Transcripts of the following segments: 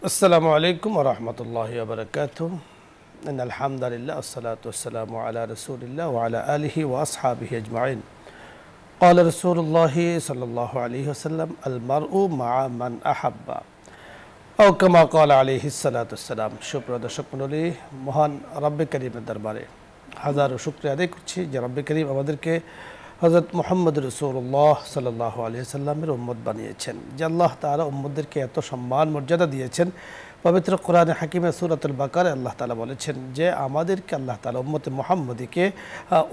আসসালামু আলাইকুম ওয়া রাহমাতুল্লাহি ওয়া বারাকাতুহু ইন্নাল হামদালিল্লাহ ওয়াসসালাতু ওয়াসসালামু আলা রাসূলিল্লাহ ওয়া আলা আলিহি ওয়া আসহাবিহি আজমাইন ক্বালা রাসূলুল্লাহি সাল্লাল্লাহু আলাইহি ওয়াসাল্লাম আল মারউ মা'a মান আহাব্বা আও কামা ক্বালা আলাইহিস সালাতু ওয়াসসালাম। সুপ্রিয় দর্শক মণ্ডলী, মহান রব্বে কারীমের দরবারে হাজারো শুকরিয়া আদায় করছি যে রব্বে কারীম আমাদেরকে হযরত মুহাম্মদ রাসূলুল্লাহ সাল্লাল্লাহু আলাইহি ওয়াসাল্লামের উম্মত বানিয়েছেন, যে আল্লাহ তাআলা উম্মতদেরকে এত সম্মান মর্যাদা দিয়েছেন। পবিত্র কোরআনে হাকিমে সূরাতুল বাকারায় আল্লাহ তাআলা বলেছেন যে আমাদেরকে আল্লাহ তাআলা উম্মতে মুহাম্মদীকে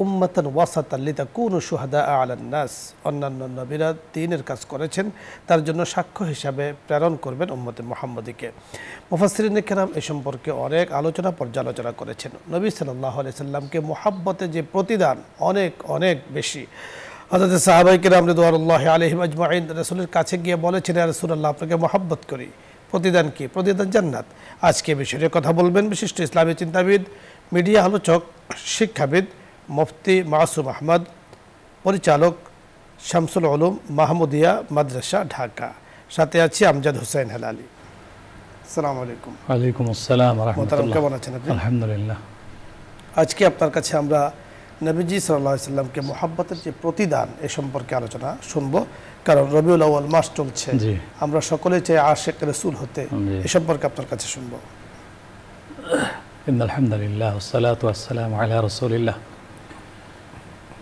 উম্মাতান ওয়াসাতান লিতাকুনু শুহাদা আলান নাস, অন্যান্য নবীরা দ্বীনের কাজ করেছেন, তার জন্য সাক্ষ্য হিসাবে প্রেরণ করবেন উম্মতে মুহাম্মদীকে। মুফাসসিরিনে কেরাম এ সম্পর্কে অনেক আলোচনা পর্যালোচনা করেছেন। নবী সাল্লাল্লাহু আলাইহি সাল্লামকে মুহাব্বতে যে প্রতিদান অনেক অনেক বেশি। হযরত সাহাবায়ে কেরাম রিদওয়ানুল্লাহি আলাইহিম আজমাইন রাসূলের কাছে গিয়ে বলেছেন, ইয়া রাসূলুল্লাহ, আপনাকে মুহাব্বত করি, প্রতিদান কি? প্রতিদান জান্নাত। আজকে বিষয়ে কথা বলবেন বিশিষ্ট ইসলামী চিন্তাবিদ, মিডিয়া আলোচক, শিক্ষাবিদ মুফতি মাসুম আহমদ, পরিচালক শামসুল উলুম মাহমুদিয়া মাদ্রাসা ঢাকা। সাথে আছি আমজাদ হোসেন হেলালি। আসসালামু আলাইকুম। ওয়ালাইকুম আসসালাম ওয়া রাহমাতুল্লাহ। কেমন আছেন আপনি? আলহামদুলিল্লাহ। আজকে আপনার কাছে আমরা নবীজি সাল্লাল্লাহু আলাইহি সাল্লামকে মুহাব্বতের যে প্রতিদান এ সম্পর্কে আলোচনা শুনবো, কারণ রবিউল আউয়াল মাস চলছে, আমরা সকলেই চাই আশিক রাসূল হতে। এ সম্পর্কে আপনার কাছে শুনবো। ইন্নাল হামদুলিল্লাহ ওয়াসসালাতু ওয়াসসালামু আলা রাসূলিল্লাহ।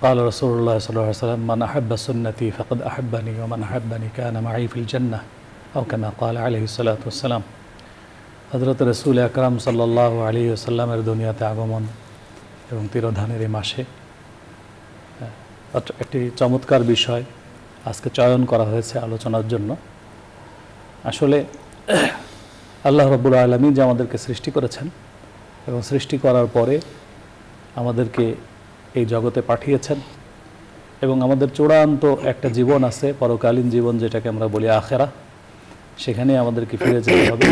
قال رسول الله صلى الله عليه وسلم من أحب سنتي فقد أحبني ومن أحبني كان معي في الجنة أو كما قال عليه الصلاة والسلام। হযরত রাসূল আকরাম সাল্লাল্লাহু আলাইহি ওয়াসাল্লামের দুনিয়াতে আগমন এবং তিরোধানের এই মাসে একটি চমৎকার বিষয় আজকে চয়ন করা হয়েছে আলোচনার জন্য। আসলে আল্লাহ রাব্বুল আলামিন যে আমাদেরকে সৃষ্টি করেছেন এবং সৃষ্টি করার পরে আমাদেরকে এই জগতে পাঠিয়েছেন এবং আমাদের চূড়ান্ত একটা জীবন আছে, পরকালীন জীবন, যেটাকে আমরা বলি আখেরা। সেখানে আমাদেরকে ফিরে যেতে হবে।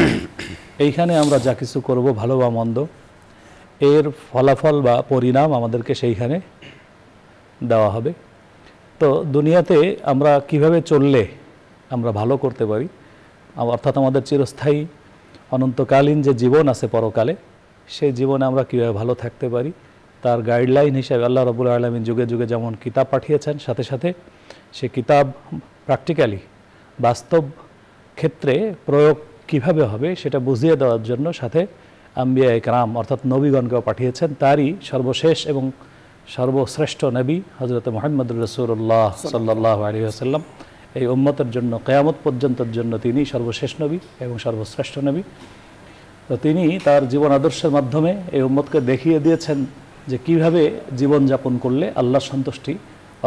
এইখানে আমরা যা কিছু করব, ভালো বা মন্দ, এর ফলাফল বা পরিণাম আমাদেরকে সেইখানে দেওয়া হবে। তো দুনিয়াতে আমরা কিভাবে চললে আমরা ভালো করতে পারি, অর্থাৎ আমাদের চিরস্থায়ী অনন্তকালীন যে জীবন আছে পরকালে, সেই জীবনে আমরা কীভাবে ভালো থাকতে পারি, তার গাইডলাইন হিসেবে আল্লাহ রাব্বুল আলামিন যুগে যুগে যেমন কিতাব পাঠিয়েছেন, সাথে সাথে সে কিতাব প্র্যাকটিক্যালি বাস্তব ক্ষেত্রে প্রয়োগ কিভাবে হবে সেটা বুঝিয়ে দেওয়ার জন্য সাথে আম্বিয়া ইকরাম অর্থাৎ নবীগণকেও পাঠিয়েছেন। তারই সর্বশেষ এবং সর্বশ্রেষ্ঠ নবী হযরত মুহাম্মদুর রাসূলুল্লাহ সাল্লাল্লাহু আলাইহি ওয়াসাল্লাম। এই উম্মতের জন্য কিয়ামত পর্যন্তের জন্য তিনি সর্বশেষ নবী এবং সর্বশ্রেষ্ঠ নবী। তো তিনি তার জীবন আদর্শের মাধ্যমে এই উম্মতকে দেখিয়ে দিয়েছেন যে কিভাবে জীবনযাপন করলে আল্লাহর সন্তুষ্টি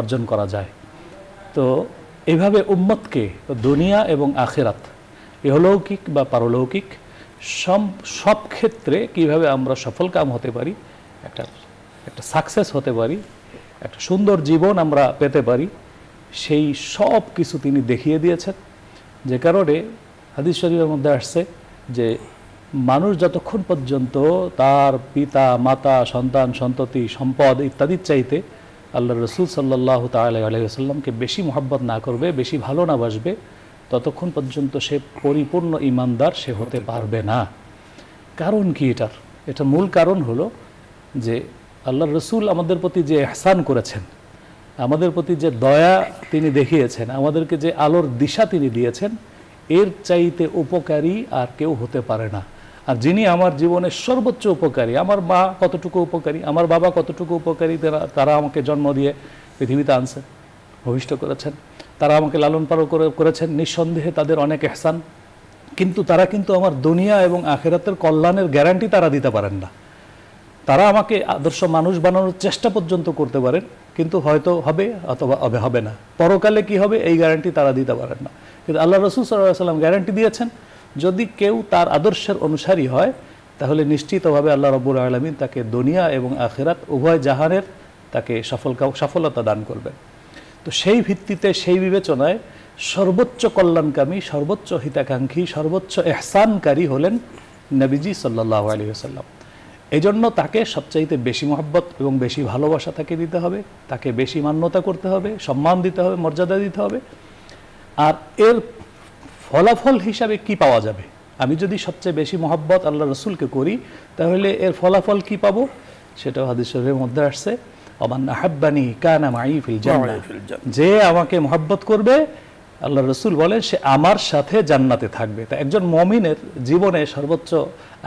অর্জন করা যায়। তো এইভাবে উম্মতকে দুনিয়া এবং আখিরাত, ইহলৌকিক বা পারলৌকিক সব ক্ষেত্রে কিভাবে আমরা সফলকাম হতে পারি, একটা সাকসেস হতে পারি, একটা সুন্দর জীবন আমরা পেতে পারি, সেই সব কিছু তিনি দেখিয়ে দিয়েছেন। যে কারণে হাদিস শরীফের মধ্যে আসছে যে মানুষ যতক্ষণ পর্যন্ত তার পিতা মাতা সন্তান সন্ততি সম্পদ ইত্যাদির চাইতে আল্লাহর রাসূল সাল্লাল্লাহু তাআলা আলাইহি ওয়াসাল্লামকে বেশি মহব্বত না করবে, বেশি ভালো না বাসবে, ততক্ষণ পর্যন্ত সে পরিপূর্ণ ঈমানদার সে হতে পারবে না। কারণ কি? এটার মূল কারণ হলো যে আল্লাহর রাসূল আমাদের প্রতি যে ইহসান করেছেন, আমাদের প্রতি যে দয়া তিনি দেখিয়েছেন, আমাদেরকে যে আলোর দিশা তিনি দিয়েছেন, এর চাইতে উপকারী আর কেউ হতে পারে না। আর যিনি আমার জীবনের সর্বোচ্চ উপকারী, আমার মা কতটুকু উপকারী, আমার বাবা কতটুকু উপকারী, তারা আমাকে জন্ম দিয়ে পৃথিবীতে আনছেন, ভূমিষ্ঠ করেছেন, তারা আমাকে লালন পালন করেছেন, নিঃসন্দেহে তাদের অনেক ইহসান। কিন্তু তারা কিন্তু আমার দুনিয়া এবং আখিরাতের কল্যাণের গ্যারান্টি তারা দিতে পারেন না। তারা আমাকে আদর্শ মানুষ বানানোর চেষ্টা পর্যন্ত করতে পারেন, কিন্তু হয়তো হবে অথবা হবে না। পরকালে কি হবে এই গ্যারান্টি তারা দিতে পারেন না। কিন্তু আল্লাহ রাসূল সাল্লাল্লাহু আলাইহি ওয়াসাল্লাম গ্যারান্টি দিয়েছেন, যদি কেউ তার আদর্শের অনুসারী হয় তাহলে নিশ্চিতভাবে আল্লাহ রাব্বুল আলামিন তাকে দুনিয়া এবং আখিরাত উভয় জাহানের তাকে সফলতা দান করবেন। তো সেই ভিত্তিতে, সেই বিবেচনায় সর্বোচ্চ কল্যাণকামী, সর্বোচ্চ হিতাকাঙ্ক্ষী, সর্বোচ্চ ইহসানকারী হলেন নবীজি সাল্লাল্লাহু আলাইহি ওয়াসাল্লাম। এই জন্য তাকে সবচাইতে বেশি মহব্বত এবং বেশি ভালোবাসা তাকে দিতে হবে, তাকে বেশি মান্যতা করতে হবে, সম্মান দিতে হবে, মর্যাদা দিতে হবে। আর এর ফলাফল হিসাবে কি পাওয়া যাবে? আমি যদি সবচেয়ে বেশি মহব্বত আল্লাহ রসুলকে করি তাহলে এর ফলাফল কি পাবো, সেটাও হাদিস শরীফের মধ্যে আসছে, ওমান আহাব্বানি কানা মাই ফিল জান্নাহ, যে আমাকে মহব্বত করবে আল্লাহ রসুল বলেন সে আমার সাথে জান্নাতে থাকবে। তা একজন মুমিনের জীবনে সর্বোচ্চ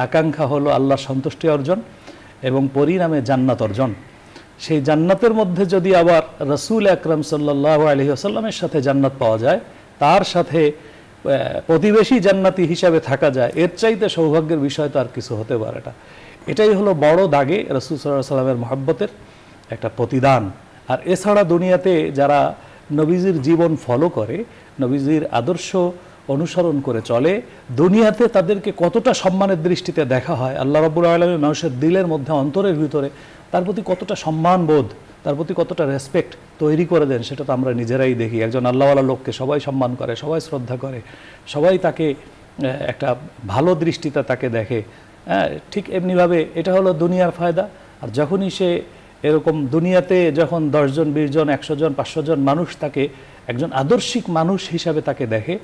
আকাঙ্ক্ষা হলো আল্লাহর সন্তুষ্টি অর্জন এবং পরিণামে জান্নাত অর্জন। সেই জান্নাতের মধ্যে যদি আবার রসুল আকরাম সাল্লাল্লাহু আলাইহি ওয়াসাল্লামের সাথে জান্নাত পাওয়া যায়, তার সাথে প্রতিবেশী জান্নাতি হিসাবে থাকা যায়, এর চাইতে সৌভাগ্যের বিষয় তো আর কিছু হতে পারে না। এটাই হলো বড় দাগে রসুল সাল্লাল্লাহু আলাইহি ওয়াসাল্লামের মহব্বতের একটা প্রতিদান। আর এছাড়া দুনিয়াতে যারা নবীজির জীবন ফলো করে, নবীজির আদর্শ অনুসরণ করে চলে, দুনিয়াতে তাদেরকে কতটা সম্মানের দৃষ্টিতে দেখা হয়, আল্লাহ রাব্বুল আলামিন মানুষের দিলের মধ্যে অন্তরের ভিতরে তার প্রতি কতটা সম্মানবোধ, তার প্রতি কতটা রেসপেক্ট তৈরি করে দেন, সেটা তো আমরা নিজেরাই দেখি। একজন আল্লাহওয়ালা লোককে সবাই সম্মান করে, সবাই শ্রদ্ধা করে, সবাই তাকে একটা ভালো দৃষ্টিতে তাকে দেখে। ঠিক এমনিভাবে এটা হলো দুনিয়ার ফায়দা। আর যখনই সে এরকম দুনিয়াতে যখন 10 জন 20 জন 100 জন 500 জন মানুষ তাকে একজন আদর্শিক মানুষ হিসাবে তাকে দেখে,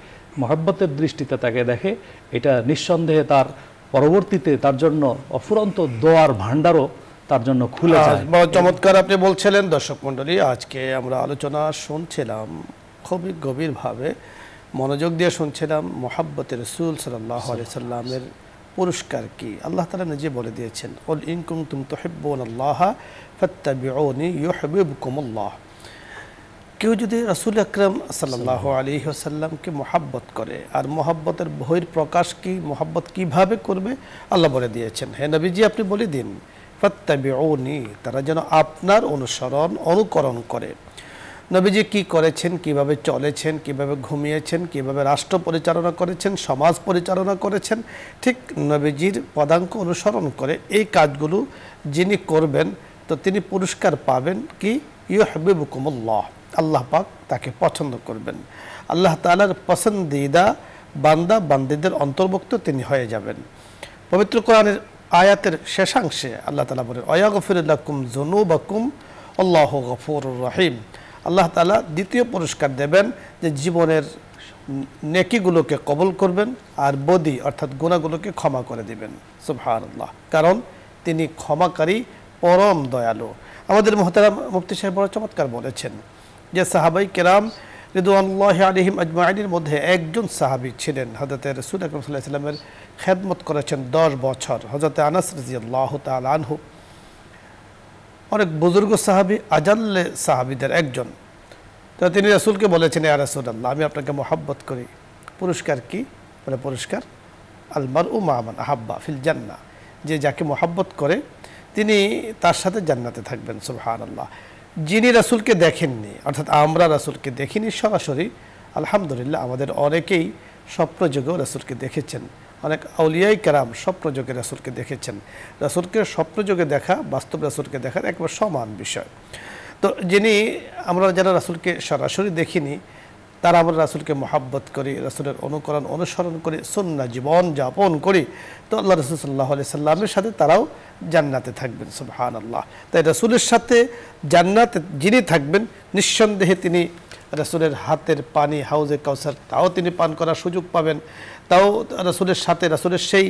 মহব্বতের দৃষ্টিতে তাকে দেখে, এটা নিঃসন্দেহে তার পরবর্তীতে তার জন্য অফুরন্ত দোয়ার ভান্ডারও তার জন্য খুলে যায়। বড় চমৎকার আপনি বলছিলেন। দর্শক মণ্ডলী, আজকে আমরা আলোচনা শুনছিলাম খুবই গভীরভাবে মনোযোগ দিয়ে শুনছিলাম মুহাব্বতে রাসূল সাল্লাল্লাহু আলাইহি সাল্লামের পুরস্কার কি। আল্লাহ তাআলা নিজে বলে দিয়েছেন, কুল ইন কুনতুম তুহিব্বুনাল্লাহ ফাত্তাবিউনি ইউহিব্বুকুমুল্লাহ। কেউ যদি রাসূল আকরাম সাল্লাল্লাহু আলাইহি ওয়াসাল্লামকে মুহাব্বত করে, আর মুহাব্বতের বহির প্রকাশ কি, মুহাব্বত কিভাবে করবে আল্লাহ বলে দিয়েছেন, হে নবীজি আপনি বলে দিন ফাত্তাবিউনি, তারা যেন আপনার অনুকরণ করে। নবীজি কি করেছেন, কিভাবে চলেছেন, কিভাবে ঘুমিয়েছেন, কিভাবে রাষ্ট্র পরিচালনা করেছেন, সমাজ পরিচালনা করেছেন, ঠিক নবীজির পদাঙ্ক অনুসরণ করে এই কাজগুলো যিনি করবেন তো তিনি পুরস্কার পাবেন কি, ইউহিব্বুকুমুল্লাহ, আল্লাহ পাক তাকে পছন্দ করবেন। আল্লাহ তাআলার পছন্দিদা বান্দা বান্দীদের অন্তর্ভুক্ত তিনি হয়ে যাবেন। পবিত্র কোরআনের আয়াতের শেষাংশে আল্লাহ তাআলা বলেন, ওয়াগফির লাকুম যুনুবাকুম আল্লাহু গফুরুর রহিম। আল্লাহ তাআলা দ্বিতীয় পুরস্কার দেবেন যে জীবনের নেকিগুলোকে কবুল করবেন আর বদি অর্থাৎ গুনাহগুলোকে ক্ষমা করে দিবেন। সুবহানাল্লাহ, কারণ তিনি ক্ষমাকারী, পরম দয়ালু। আমাদের মুহতারাম মুফতি সাহেব বড় চমৎকার বলেছেন যে সাহাবাই কেরাম রিদওয়ানুল্লাহি আলাইহিম আজমাইনের মধ্যে একজন সাহাবী ছিলেন হযরত রাসূল আকরাম সাল্লাল্লাহু আলাইহি ওয়াসাল্লামের খেদমত করেছেন 10 বছর, হযরত আনাস রাদিয়াল্লাহু তাআলা আনহু। অনেক বুজুর্গ সাহাবী, আজাল্লে সাহাবীদের একজন। তো তিনি রাসূলকে বলেছেন, ইয়া রাসূলুল্লাহ আমি আপনাকে মুহাব্বত করি, পুরস্কার কি? বলে পুরস্কার আল মারউ মা মান আহাব্বা ফিল জান্নাহ, যে যাকে মুহাব্বত করে তিনি তার সাথে জান্নাতে থাকবেন। সুবহানাল্লাহ। যিনি রাসূলকে দেখেননি, অর্থাৎ আমরা রাসূলকে দেখিনি সরাসরি, আলহামদুলিল্লাহ আমাদের অনেকেই স্বপ্নযোগেও রাসূলকে দেখেছেন, অনেক আউলিয়াই কেরাম স্বপ্নযোগে রাসূলকে দেখেছেন। রাসূলকে স্বপ্নযোগে দেখা বাস্তব রাসূলকে দেখার একবার সমান বিষয়। তো যিনি আমরা যারা রাসূলকে সরাসরি দেখিনি তারা আমরা রাসূলকে মুহাব্বত করি, রাসূলের অনুকরণ অনুসরণ করি, সুন্নাহ জীবন যাপন করি, তো আল্লাহ রাসূল সাল্লাল্লাহু আলাইহি সাল্লামের সাথে তারাও জান্নাতে থাকবেন। সুবহানাল্লাহ। তাই রাসূলের সাথে জান্নাতে যিনি থাকবেন নিঃসন্দেহে তিনি রাসূলের হাতের পানি হাউজে কাউসার তাও তিনি পান করার সুযোগ পাবেন, তাও রাসূলের সাথে রাসূলের সেই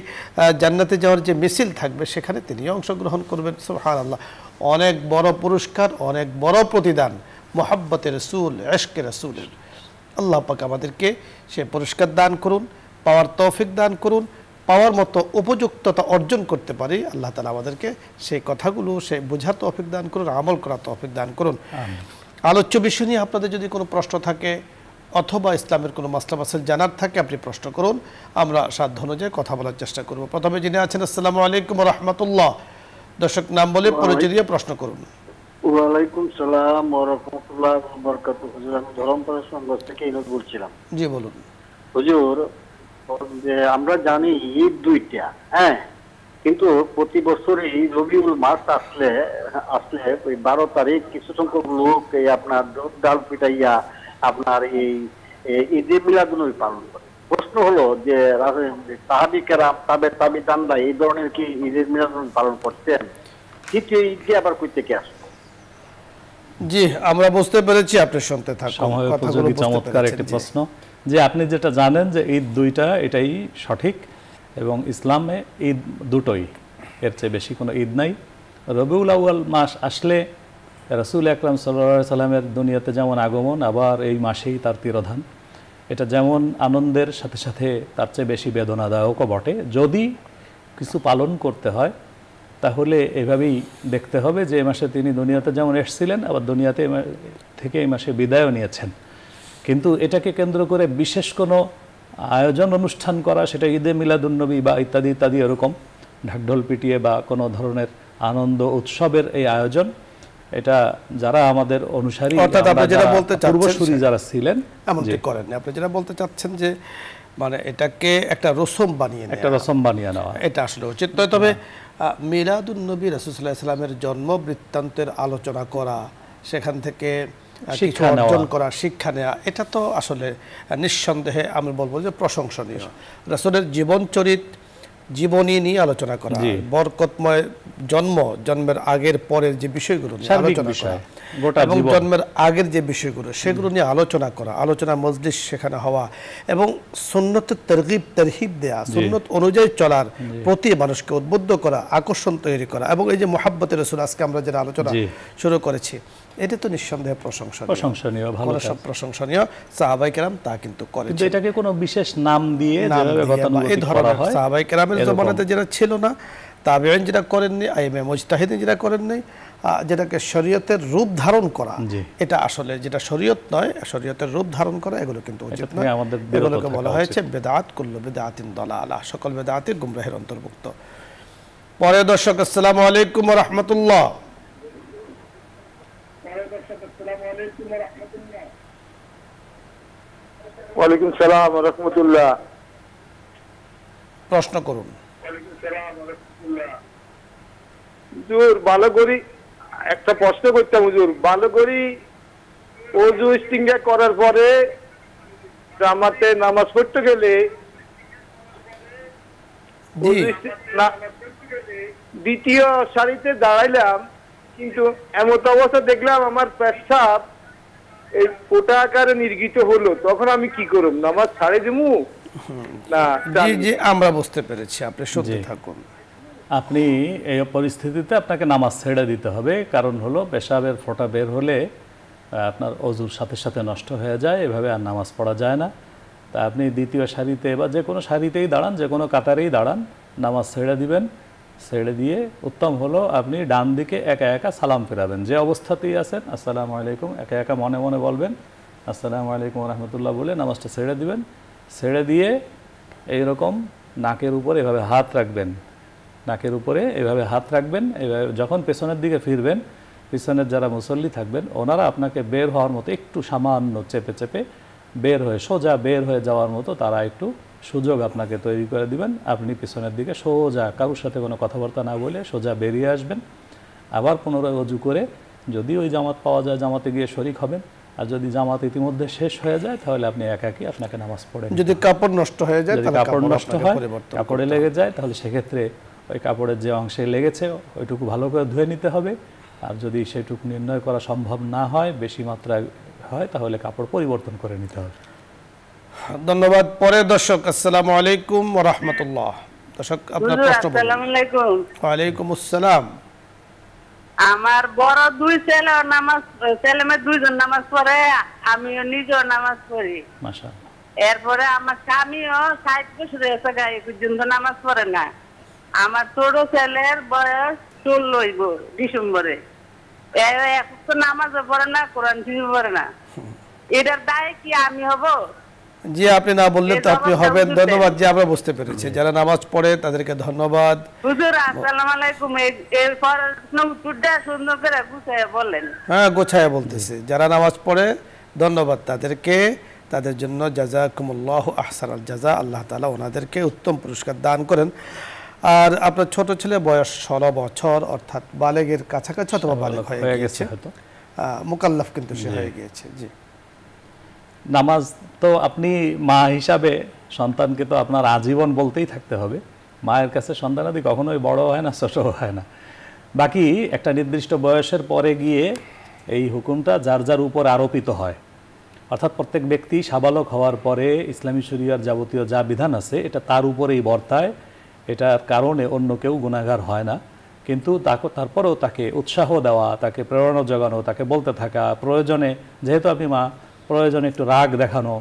জান্নাতে যাওয়ার যে মিছিল থাকবে সেখানে তিনিও অংশগ্রহণ করবেন। সুবহানাল্লাহ। অনেক বড় পুরস্কার, অনেক বড় প্রতিদান মুহাব্বতে রাসূল, ইশকে রাসূলের। আল্লাহ পাক আমাদেরকে সে পুরস্কার দান করুন, পাওয়ার তৌফিক দান করুন, পাওয়ার মতো উপযুক্ততা অর্জন করতে পারি আল্লাহ তাআলা আমাদেরকে সেই কথাগুলো সে বোঝার তৌফিক দান করুন, আমল করার তৌফিক দান করুন। আলোচ্য বিষয় নিয়ে আপনাদের যদি কোনো প্রশ্ন থাকে অথবা ইসলামের কোনো মাসলা মাসাইল জানার থাকে আপনি প্রশ্ন করুন, আমরা সাধ্য অনুযায়ী কথা বলার চেষ্টা করব। প্রথমে যিনি আছেন, আসসালামু আলাইকুম ওয়া রাহমাতুল্লাহ। দর্শক নাম বলে পরিচয় দিয়ে প্রশ্ন করুন। ওয়ালাইকুম সালাম ওয়া রাহমাতুল্লাহি ওয়া বারাকাতুহু। হুজুর আমি ধরমপাড়া সংগঠন থেকে ইনুদ বলছিলাম। জি বলুন। হুজুর, যে আমরা জানি ঈদ দুইটা, হ্যাঁ, কিন্তু প্রতি বছরই রবিউল মাস আসলে ওই 12 তারিখ কিছু সংখ্যক লোক এই আপনার ডাল পিটাইয়া আপনার এই ঈদে মিলাদুন্নবী পালন করে। প্রশ্ন হলো যে সাহাবী কেরাম তাবিঈনরা এই ধরনের কি ঈদে মিলাদুন্নবী পালন করতেন? দ্বিতীয় ঈদে আবার কই থেকে আসে? জি, আমরা বুঝতে পেরেছি, আপনি শুনতে থাকুন। চমৎকার একটি প্রশ্ন যে আপনি যেটা জানেন যে ঈদ দুইটা, এটাই সঠিক। এবং ইসলামে ঈদ দুটোই, এর চেয়ে বেশি কোনো ঈদ নাই। রবিউল আউয়াল মাস আসলে রাসূল আকরাম সাল্লাল্লাহু আলাইহি সাল্লামের দুনিয়াতে যেমন আগমন, আবার এই মাসেই তার তিরোধান। এটা যেমন আনন্দের সাথে সাথে তার চেয়ে বেশি বেদনাদায়কও বটে। যদি কিছু পালন করতে হয় তাহলে এভাবেই দেখতে হবে যে এই মাসে তিনি দুনিয়াতে যেমন এসেছিলেন, আবার দুনিয়াতে থেকে এই মাসে বিদায়ও নিয়েছেন। কিন্তু এটাকে কেন্দ্র করে বিশেষ কোনো আয়োজন অনুষ্ঠান করা, সেটা ঈদে মিলাদুন্নবী বা ইত্যাদি ইত্যাদি এরকম ঢাকঢোল পিটিয়ে বা কোনো ধরনের আনন্দ উৎসবের এই আয়োজন, এটা যারা আমাদের অনুসারী, অর্থাৎ আপনি যেটা বলতে চাচ্ছেন পূর্বসূরি যারা ছিলেন এমনটি করেন। আপনি যেটা বলতে চাচ্ছেন যে মানে এটাকে একটা রসম বানিয়ে নেওয়া, একটা রসম বানিয়ে নেওয়া, এটা আসলে উচিত নয়। তবে মিলাদুন্নবী রাসূল সাল্লাল্লাহু আলাইহি সাল্লামের জন্ম বৃত্তান্তের আলোচনা করা, সেখান থেকে কিছু অর্জন করা, শিক্ষা নেওয়া, এটা তো আসলে নিঃসন্দেহে আমি বলবো যে প্রশংসনীয়। রাসূলের জীবনী নিয়ে আলোচনা করা, বরকতময় জন্মের আগের পরের যে বিষয়গুলো নিয়ে আলোচনা করা, এবং জন্মের আগের যে বিষয়গুলো সেগুলো নিয়ে আলোচনা করা, আলোচনা মজলিস সেখানে হওয়া, এবং সুন্নতের তারগিব তারহিব দেয়া, সুন্নত অনুযায়ী চলার প্রতি মানুষকে উদ্বুদ্ধ করা, আকর্ষণ তৈরি করা, এবং এই যে মুহাব্বতে রাসূল আজকে আমরা যেটা আলোচনা শুরু করেছি, এটা তো নিঃসন্দেহে প্রশংসনীয়, ভালো সব প্রশংসনীয়। সাহাবায়ে কেরাম তা কিন্তু করেছেন, কিন্তু এটাকে কোনো বিশেষ নাম দিয়ে এই ধরনের সাহাবায়ে কেরামের জমানাতে যেটা ছিল না, তাবেঈন যেটা করেননি, আইমে মুজতাহিদিন যেটা করেননি, যেটাকে শরীয়তের রূপ ধারণ করা, এটা আসলে যেটা শরীয়ত নয়, শরীয়তের রূপ ধারণ করা এগুলো কিন্তু উচিত নয়। এগুলোকে বলা হয়েছে বেদাত, কুল্লু বিদআতিন দালালাহ, সকল বেদাতই গুমরাহের অন্তর্ভুক্ত। পরে দর্শক, আসসালামু আলাইকুম ওয়া রাহমাতুল্লাহ। ওয়ালাইকুম সালাম ওয়া রাহমাতুল্লাহ। প্রশ্ন করুন। হুজুর, ভালো করি একটা প্রশ্ন করতাম। হুজুর, ভালো করি ওযু ইস্তিনজা করার পরে জামাতে নামাজ পড়তে গেলে দ্বিতীয় সারিতে দাঁড়াইলাম, কিন্তু এমত অবস্থা দেখলাম আমার পেশাব এই ফোঁটা আকারে নির্গিত হলো, তখন আমি কি করব? নামাজ ছাড়ে দিমু না? জি, আমরা বুঝতে পেরেছি, আপনি শুনতে থাকুন। আপনি এই পরিস্থিতিতে আপনাকে নামাজ ছেড়ে দিতে হবে। কারণ হলো পেশাবের ফোঁটা বের হলে আপনার ওযুর সাথে সাথে নষ্ট হয়ে যায়, এভাবে আর নামাজ পড়া যায় না। তা আপনি দ্বিতীয় সারিতে বা যে কোনো সারিতেই দাঁড়ান, যে কোনো কাতারেই দাঁড়ান, নামাজ ছেড়ে দিবেন। ছেড়ে দিয়ে উত্তম হলো আপনি ডান দিকে একা একা সালাম ফেরাবেন, যে অবস্থাতেই আছেন আসসালামু আলাইকুম, একা একা মনে মনে বলবেন আসসালামু আলাইকুম ওয়া রাহমাতুল্লাহ বলে নামাজটা ছেড়ে দিবেন। ছেড়ে দিয়ে এইরকম নাকের উপরে এভাবে হাত রাখবেন, নাকের উপরে এভাবে হাত রাখবেন। এভাবে যখন পেছনের দিকে ফিরবেন, পিছনের যারা মুসল্লি থাকবেন ওনারা আপনাকে বের হওয়ার মতো একটু সামান্য চেপে চেপে বের হয়ে সোজা বের হয়ে যাওয়ার মতো তারা একটু সুযোগ আপনাকে তৈরি করে দিবেন। আপনি পিছনের দিকে সোজা, কারোর সাথে কোনো কথাবার্তা না বলে সোজা বেরিয়ে আসবেন। আবার পুনরায় ওযু করে যদি ওই জামাত পাওয়া যায় জামাতে গিয়ে শরীক হবেন, আর যদি জামাত ইতিমধ্যে শেষ হয়ে যায় তাহলে আপনি একাকী আপনাকে নামাজ পড়েন। যদি কাপড় নষ্ট হয়ে যায়, যদি কাপড় নষ্ট হয়, কাপড়ে লেগে যায়, তাহলে সেক্ষেত্রে ওই কাপড়ের যে অংশে লেগেছে ওইটুকু ভালো করে ধুয়ে নিতে হবে। আর যদি সেটুকু নির্ণয় করা সম্ভব না হয়, বেশি মাত্রায় হয়, তাহলে কাপড় পরিবর্তন করে নিতে হবে। ধন্যবাদ। পরে দর্শক, আসসালামু আলাইকুম ওয়া রাহমাতুল্লাহ। দর্শক, আপনার প্রশ্ন বলুন। আসসালামু আলাইকুম। ওয়া আলাইকুম আসসালাম। আমার বড় দুই ছেলে নামাজ, ছেলে মেয়ে দুইজন নামাজ পড়ে, আমিও নিজেও নামাজ পড়ি। মাশাআল্লাহ। এরপরে আমার স্বামীও 60 বছর হয়েছে, গায়ে পর্যন্ত নামাজ পড়ে না। আমার ছোট ছেলের বয়স 16 হইব ডিসেম্বরে, এখন তো নামাজও পড়ে না, কোরআন শরীফ পড়ে না। এটার দায় কি আমি হব? জি, আপনি না বললে তো আপনি হবেন। ধন্যবাদ। জি, আমরা বুঝতে পেরেছি। যারা নামাজ পড়ে তাদেরকে ধন্যবাদ। হুজুর, আসসালামু আলাইকুম। এরপর উত্তরটা সুন্দর করে গুছায় বলেন। হ্যাঁ, গোছায় বলতেছি। যারা নামাজ পড়ে ধন্যবাদ তাদেরকে, তাদের জন্য জাযাকুমুল্লাহু আহসানাল জাযা, আল্লাহ তাআলা ওনাদেরকে উত্তম পুরস্কার দান করেন। আর আপনার ছোট ছেলে বয়স 16 বছর, অর্থাৎ বালেগের কাছাকাছি অথবা বালেগ হয়ে গেছে, মুকাল্লাফ কিন্তু সে হয়ে গিয়েছে। জি, নামাজ তো আপনি মা হিসাবে সন্তানকে তো আপনার আজীবন বলতেই থাকতে হবে। মায়ের কাছে সন্তানাদি কখনোই বড় হয় না, ছোট হয় না। বাকি একটা নির্দিষ্ট বয়সের পরে গিয়ে এই হুকুমটা যার যার উপর আরোপিত হয়। অর্থাৎ প্রত্যেক ব্যক্তি সাবালক হওয়ার পরে ইসলামী শরিয়ার যাবতীয় যা বিধান আছে এটা তার উপরেই বর্তায়, এটার কারণে অন্য কেউ গুনাহগার হয় না। কিন্তু তারপরেও তাকে উৎসাহ দেওয়া, তাকে প্রেরণা জোগানো, তাকে বলতে থাকা, প্রয়োজনে যেহেতু আপনি মা, প্রয়োজনে একটু রাগ দেখানো,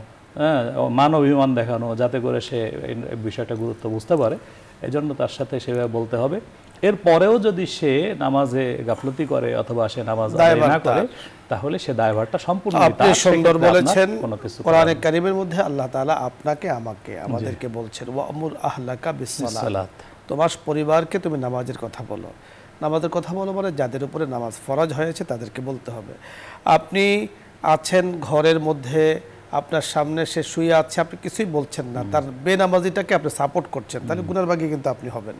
মান অভিমান দেখানো, যাতে করে সে এই বিষয়টা গুরুত্ব বুঝতে পারে, এজন্য তার সাথে সেভাবে বলতে হবে। এরপরেও যদি সে নামাজে গাফলতি করে অথবা সে নামাজ আদায় না করে, তাহলে সে দায়ভারটা সম্পূর্ণ আপনি সুন্দর বলেছেন। কোরআনে কারীমের মধ্যে আল্লাহ তাআলা আপনাকে আমাকে আমাদেরকে বলছেন ওয়ামুর আহলাকা বিসসালাত, তোমার পরিবারকে তুমি নামাজের কথা বলো। নামাজের কথা বলো মানে যাদের উপরে নামাজ ফরজ হয়েছে তাদেরকে বলতে হবে। আপনি আছেন ঘরের মধ্যে, আপনার সামনে সে শুয়ে আছে, আপনি কিছুই বলছেন না, তার বেনামাজিটাকে আপনি সাপোর্ট করছেন, তাহলে গুনার ভাগী কিন্তু আপনি হবেন।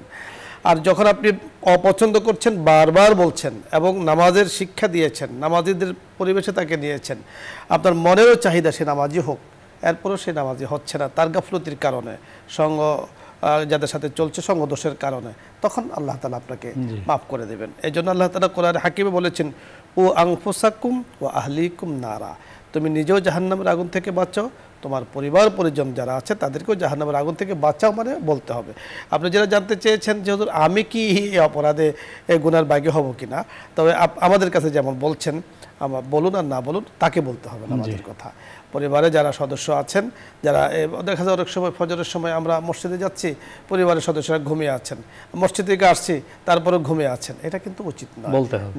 আর যখন আপনি অপছন্দ করছেন, বারবার বলছেন এবং নামাজের শিক্ষা দিয়েছেন, নামাজিদের পরিবেশে তাকে নিয়েছেন, আপনার মনেরও চাহিদা সে নামাজি হোক, এরপরও সে নামাজি হচ্ছে না তার গাফলতির কারণে, সঙ্গ যাদের সাথে চলছে সঙ্গ দোষের কারণে, তখন আল্লাহ তাআলা আপনাকে মাফ করে দেবেন। এই জন্য আল্লাহ তাআলা কোরআনে হাকিমে বলেছেন ও আনফুসাকুম ওয়া আহলিকুম নারা, তুমি নিজেও জাহান্নামের আগুন থেকে বাঁচাও, তোমার পরিবার পরিজন যারা আছে তাদেরকেও জাহান্নামের আগুন থেকে বাঁচাও, মানে বলতে হবে। আপনি যেটা জানতে চেয়েছেন যে হুজুর আমি কি এই অপরাধে গুনার ভাগী হব কিনা, তবে আমাদের কাছে যেমন বলছেন আমার বলুন আর না বলুন তাকে বলতে হবে না আমাদের কথা। পরিবারে যারা সদস্য আছেন, যারা দেখা যায় অনেক সময় ফজরের সময় আমরা মসজিদে যাচ্ছি, পরিবারের সদস্যরা ঘুমিয়ে আছেন, মসজিদ থেকে আসছি তারপরেও ঘুমিয়ে আছেন, এটা কিন্তু উচিত না।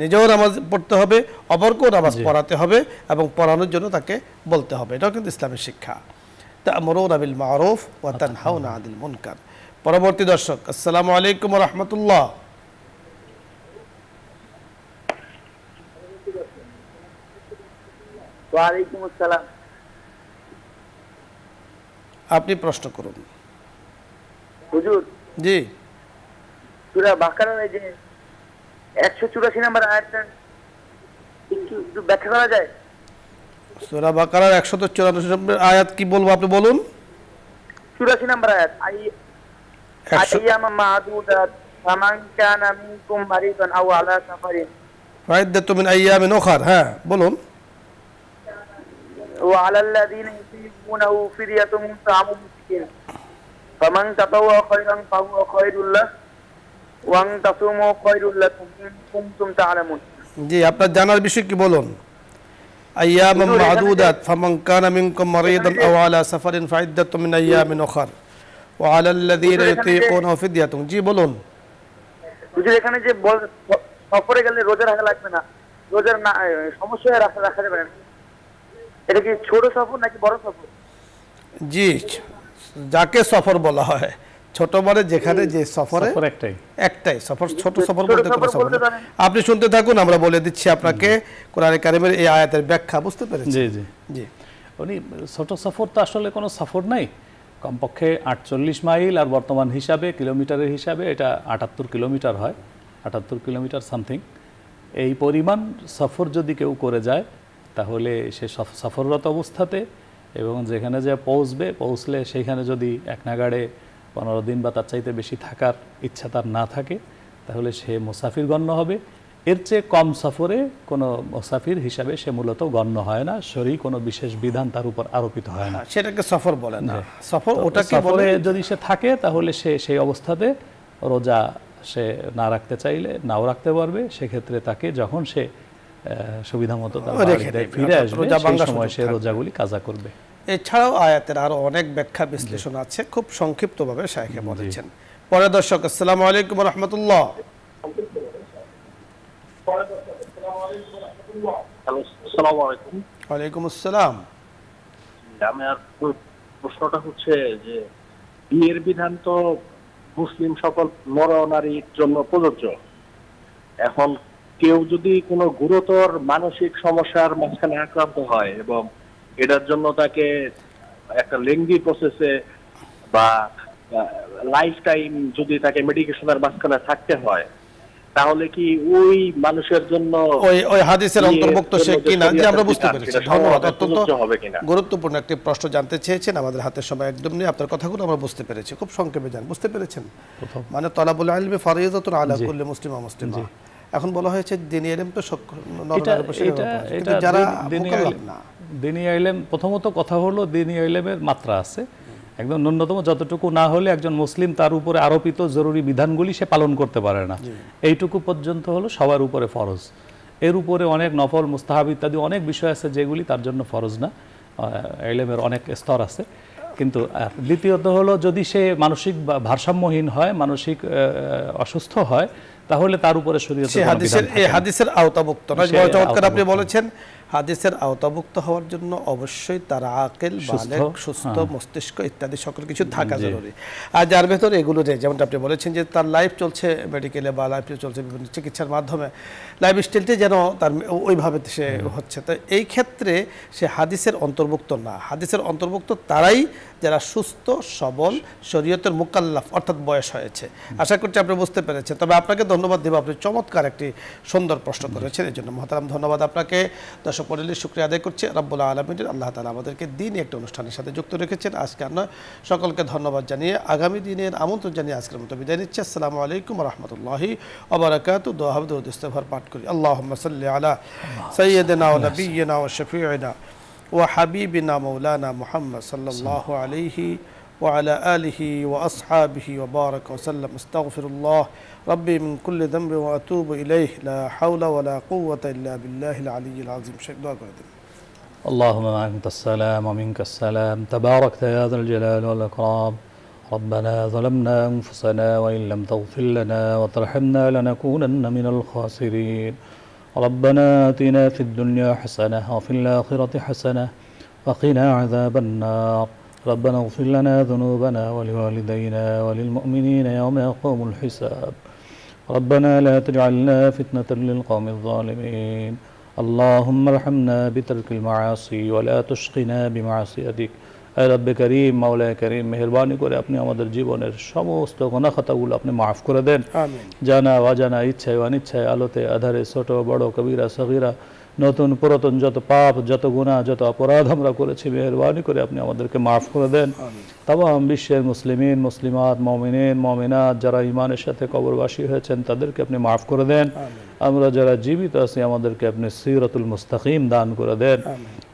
নিজেও নামাজ পড়তে হবে, অপরকেও নামাজ পড়াতে হবে এবং পড়ানোর জন্য তাকে বলতে হবে, এটাও কিন্তু ইসলামের শিক্ষা। তা'মুরুনা বিল মা'রুফ ওয়া তানহাউনা আনিল মুনকার। পরবর্তী দর্শক, আসসালামু আলাইকুম ওয়া রাহমাতুল্লাহ। ওয়া আলাইকুম আসসালাম। আপনি প্রশ্ন করুন। হুজুর, জি, সূরা বাকারার এই যে 184 নম্বর আয়াতটা একটু ব্যাখ্যা করা যায়? সূরা বাকারার 184 নম্বর আয়াত কি বলবো আপনি বলুন। 84 নম্বর আয়াত, আইয়ামা মা'দুদাত ফামান কানা মিনকুম মারিদান আও আলা সাফারিন ফাইদ্দাতুম মিন আইয়ামিন উখর। হ্যাঁ বলুন। ওয়া আলাল্লাযিনা ইউতিকুনাহু ফিদিয়াতুন তা'আমু মিসকিন ফামান তাতাওয়া খায়রান ফাহুয়া খায়রুল লাহ ওয়া আন তাসুমু খায়রুল লাকুম ইন কুনতুম তা'লামুন। জি, আপনার জানার বিষয় কি বলুন। আইয়ামান মা'দুদাত ফামান কানা মিনকুম মারিদান আও আলা সাফারিন ফাইদ্দাতুম মিন আইয়ামিন উখর ওয়া আলাল্লাযিনা ইউতিকুনাহু ফিদিয়াতুন। জি বলুন। হুজুর, এখানে যে সফরে গেলে রোজা রাখা লাগবে না, রোজার না সমস্যা রাখা যাবে না, এটা কি ছোট সফর নাকি বড় সফর? জি, যাকে সফর বলা হয়, ছোট মানে যেখানে যে সফরে একটাই সফর, ছোট সফর বলতে কোনো সফর না। আপনি শুনতে থাকুন, আমরা বলে দিচ্ছি আপনাকে কোরআনে কারিমের এই আয়াতের ব্যাখ্যা, বুঝতে পেরেছেন? জি জি জি। উনি ছোট সফর তো আসলে কোনো সফর নাই, কমপক্ষে 48 মাইল, আর বর্তমান হিসাবে কিলোমিটারের হিসাবে এটা 78 কিলোমিটার হয়, 78 কিলোমিটার সামথিং। এই পরিমাণ সফর যদি কেউ করে যায় তাহলে সে সফররত অবস্থাতে এবং যেখানে যে পৌঁছলে সেইখানে যদি এক নাগাড়ে 15 দিন বা তার চাইতে বেশি থাকার ইচ্ছা তার না থাকে তাহলে সে মুসাফির গণ্য হবে। এর চেয়ে কম সফরে কোনো মুসাফির হিসাবে সে মূলত গণ্য হয় না, শরঈ কোনো বিশেষ বিধান তার উপর আরোপিত হয় না, সেটাকে সফর বলে না। সফর ওটাকে বলে, যদি সে থাকে তাহলে সে সেই অবস্থাতে রোজা সে না রাখতে চাইলে নাও রাখতে পারবে, সেক্ষেত্রে তাকে যখন সে সুবিধা মতো ফিরে আসবে সেই সময় সে রোজাগুলি কাজা করবে। এছাড়াও আয়াতের আরো অনেক ব্যাখ্যা বিশ্লেষণ আছে, খুব সংক্ষিপ্তভাবে শাইখে বলেছেন। পরে দর্শক, আসসালামু আলাইকুম ওয়া রাহমাতুল্লাহ। আসসালামু আলাইকুম। ওয়ালাইকুম আসসালাম। আমার প্রশ্নটা হচ্ছে যে বিয়ের বিধান তো মুসলিম সকল নর নারীর জন্য প্রযোজ্য। এখন কেউ যদি কোনো গুরুতর মানসিক সমস্যার মাঝখানে আক্রান্ত হয় এবং এটার জন্য তাকে একটা লেংদি প্রসেসে বা লাইফ টাইম যদি তাকে মেডিকেশনের মাঝখানে থাকতে হয়, তাহলে কি ওই মানুষের জন্য ওই হাদিসের অন্তর্ভুক্ত সে কিনা, যে আমরা বুঝতে পেরেছি। ধন্যবাদ, অত্যন্ত গুরুত্বপূর্ণ একটি প্রশ্ন জানতে চেয়েছেন। আমাদের হাতের সময় একদম নেই, আপনার কথাগুলো আমরা বুঝতে পেরেছি, খুব সংক্ষেপে জান বুঝতে পেরেছেন। মানে তলাবুল ইলমি ফরিযাতুন আলা কুল্লি মুসলিম ওয়া মুসলিমা। এখন বলা হয়েছে দ্বীনি ইলম তো যারা মুকাল্লাফ না, দিনী ইলম প্রথমত কথা হলো দিনী ইলমের মাত্রা আছে, একদম ন্যূনতম যতটুকু না হলে একজন মুসলিম তার উপরে আরোপিত জরুরি বিধানগুলি সে পালন করতে পারে না, এইটুকু পর্যন্ত হলো সবার উপরে ফরজ। এর উপরে অনেক নফল মুস্তাহাব ইত্যাদি অনেক বিষয় আছে যেগুলি তার জন্য ফরজ না, ইলমের অনেক স্তর আছে। কিন্তু দ্বিতীয়ত হলো যদি সে মানসিক ভারসাম্যহীন হয়, মানসিক অসুস্থ হয়, তাহলে তার উপরে শরীয়তের হাদিসের আওতাভুক্ত নয়। চমৎকার আপনি বলেছেন, হাদিসের আওতাভুক্ত হওয়ার জন্য অবশ্যই তার আকেল, বালেগ, সুস্থ মস্তিষ্ক ইত্যাদি সকল কিছু থাকা জরুরি। আর যার ভেতরে এগুলো নেই, যেমনটা আপনি বলেছেন যে তার লাইফ চলছে মেডিকেলে বা লাইফ চলছে বিভিন্ন চিকিৎসার মাধ্যমে, লাইফ স্টাইলটি যেন তার ওইভাবে সে হচ্ছে, তো এই ক্ষেত্রে সে হাদিসের অন্তর্ভুক্ত না। হাদিসের অন্তর্ভুক্ত তারাই যারা সুস্থ সবল শরীয়তের মুকাল্লাফ অর্থাৎ বয়স হয়েছে। আশা করছি আপনি বুঝতে পেরেছেন। তবে আপনাকে ধন্যবাদ দেব, আপনি চমৎকার একটি সুন্দর প্রশ্ন করেছেন, এই জন্য মহতারাম ধন্যবাদ আপনাকে। দর্শক মণ্ডলীর শুকরিয়া আদায় করছি রব্বুল আলামিনের, আল্লাহ তাআলা আমাদেরকে দিনই একটা অনুষ্ঠানের সাথে যুক্ত রেখেছেন। আজকে আমরা সকলকে ধন্যবাদ জানিয়ে আগামী দিনের আমন্ত্রণ জানিয়ে আজকের মতো বিদায় নিচ্ছি। আসসালামু আলাইকুম ওয়া রাহমাতুল্লাহি ওয়া বারাকাতুহু। দোয়া হবে দরুদ ইস্তেগফার পাঠ করি। আল্লাহুম্মা সাল্লি আলা সাইয়্যিদিনা ওয়া নাবিয়্যিনা ওয়া শাফিঈনা ওয়া হাবিবিনা মাওলানা মুহাম্মদ সাল্লাল্লাহু আলাইহি ওয়া আলা আলিহি ওয়া আসহাবিহি ওয়া বারাকা ওয়া সাল্লাম। আস্তাগফিরুল্লাহ রব্বি মিন কুল্লি যামবি ওয়া আতুবু ইলাইহি লা হাওলা ওয়া লা কুওয়াতা ইল্লা বিল্লাহিল আলিয়্যিল আযীম। শেখ দোয়া করে দিন। اللهم أنت السلام ومنك السلام تباركت يا ذا الجلال والإكرام ربنا ظلمنا أنفسنا وإن لم تغفر لنا وترحمنا لنكونن من الخاسرين ربنا آتنا في الدنيا حسنة وفي الآخرة حسنة وقنا عذاب النار ربنا اغفر لنا ذنوبنا ولوالدينا وللمؤمنين يوم يقوم الحساب ربنا لا تجعلنا فتنة للقوم الظالمين اللهم ارحمنا بترك المعاصي ولا تشقنا بمعصيتك رب করিম মাওলা করিম মেহেরবানি করে আপনি আমাদের জীবনের সমস্ত গুনাহ খাতাগুলো আপনি মাফ করে দেন। আমিন। জানা অজানা ইচ্ছায় অনিচ্ছায় আলোতে আধারে ছোট বড় কবিরা সগীরা নতুন পুরাতন যত পাপ যত গুনাহ যত অপরাধ আমরা করেছি মেহেরবানি করে আপনি আমাদেরকে মাফ করে দেন। তামাম বিশ্বের মুসলিমিন মুসলিমাত মুমিনিন মুমিনাত যারা ঈমানের সাথে কবরবাসী হয়েছেন তাদেরকে আপনি মাফ করে দেন। আমরা যারা জীবিত আছি আমাদেরকে আপনি সিরাতুল মুস্তাকিম দান করে দেন।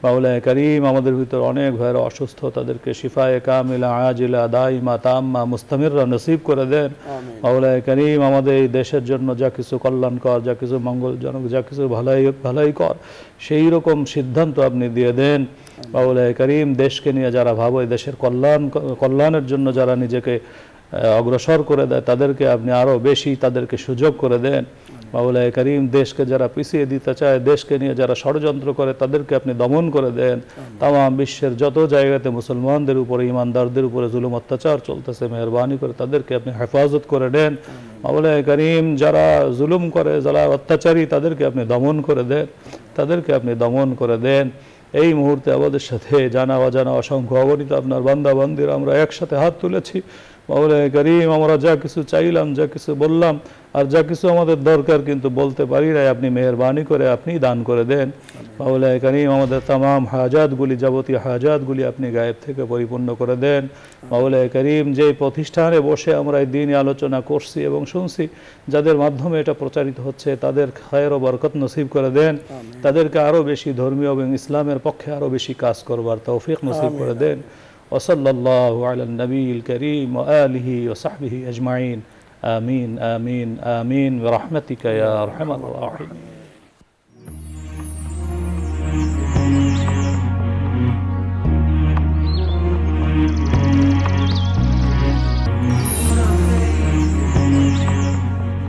মাওলা করিম আমাদের ভিতর অনেক ভাইরা অসুস্থ, তাদেরকে শিফায়ে কামিলা আজিলা দাইমা তাম্মা মুস্তামিররা নসিব করে দেন। মাওলা করিম আমাদের এই দেশের জন্য যা কিছু কল্যাণকর, যা কিছু মঙ্গলজনক, যা কিছু ভালাই কর সেই রকম সিদ্ধান্ত আপনি দিয়ে দেন। মাওলা করিম দেশকে নিয়ে যারা ভাবে দেশের কল্যাণের জন্য যারা নিজেকে অগ্রসর করে দেয় তাদেরকে আপনি আরও বেশি তাদেরকে সুযোগ করে দেন। মাওলা করিম দেশকে যারা পিছিয়ে দিতে চায়, দেশকে নিয়ে যারা ষড়যন্ত্র করে তাদেরকে আপনি দমন করে দেন। তামাম বিশ্বের যত জায়গাতে মুসলমানদের উপরে ইমানদারদের উপরে জুলুম অত্যাচার চলতেছে মেহেরবানি করে তাদেরকে আপনি হেফাজত করে দেন। মাওলা করিম যারা জুলুম করে যারা অত্যাচারী তাদেরকে আপনি দমন করে দেন, তাদেরকে আপনি দমন করে দেন। এই মুহূর্তে আমাদের সাথে জানা অজানা অসংখ্য অগণিত আপনার বান্দা বান্দিরা আমরা একসাথে হাত তুলেছি। মাওলা করিম আমরা যা কিছু চাইলাম, যা কিছু বললাম আর যা কিছু আমাদের দরকার কিন্তু বলতে পারি না, আপনি মেহেরবানি করে আপনি দান করে দেন। মাওলা করিম আমাদের তামাম হাজাতগুলি যাবতীয় হাজাতগুলি আপনি গায়েব থেকে পরিপূর্ণ করে দেন। মাওলা করিম যে প্রতিষ্ঠানে বসে আমরা এই দিন আলোচনা করছি এবং শুনছি, যাদের মাধ্যমে এটা প্রচারিত হচ্ছে তাদের খায়ের ও বরকত নসিব করে দেন, তাদেরকে আরও বেশি ধর্মীয় এবং ইসলামের পক্ষে আরও বেশি কাজ করবার তৌফিক নসিব করে দেন। وصلى الله على النبي الكريم وآله وصحبه أجمعين آمين آمين آمين برحمتك يا أرحم الراحمين.